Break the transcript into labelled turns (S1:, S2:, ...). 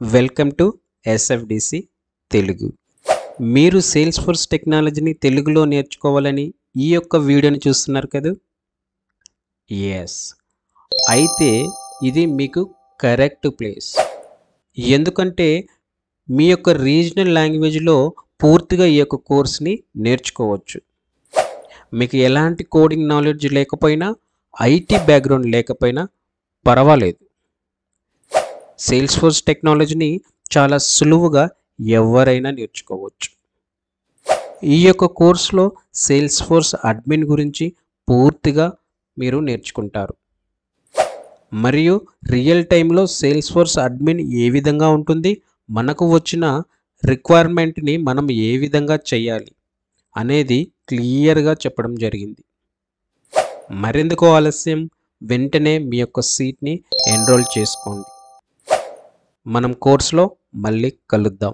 S1: Welcome to SFDC Telugu. మీరు sales force టెక్నాలజీని తెలుగులో నేర్చుకోవాలని ఈ యొక్క వీడియోని చూస్తున్నారు కదా. ఎస్, అయితే ఇది మీకు కరెక్ట్ ప్లేస్. ఎందుకంటే మీ యొక్క రీజనల్ లాంగ్వేజ్లో పూర్తిగా ఈ యొక్క కోర్స్ని నేర్చుకోవచ్చు. మీకు ఎలాంటి కోడింగ్ నాలెడ్జ్ లేకపోయినా, ఐటీ బ్యాక్గ్రౌండ్ లేకపోయినా పర్వాలేదు. సేల్స్ ఫోర్స్ టెక్నాలజీని చాలా సులువుగా ఎవరైనా నేర్చుకోవచ్చు. ఈ యొక్క కోర్సులో సేల్స్ ఫోర్స్ అడ్మిన్ గురించి పూర్తిగా మీరు నేర్చుకుంటారు. మరియు రియల్ టైంలో సేల్స్ ఫోర్స్ అడ్మిన్ ఏ విధంగా ఉంటుంది, మనకు వచ్చిన రిక్వైర్మెంట్ని మనం ఏ విధంగా చేయాలి అనేది క్లియర్గా చెప్పడం జరిగింది. మరెందుకు ఆలస్యం, వెంటనే మీ యొక్క సీట్ని ఎన్రోల్ చేసుకోండి. మనం కోర్సులో మళ్ళీ కలుద్దాం.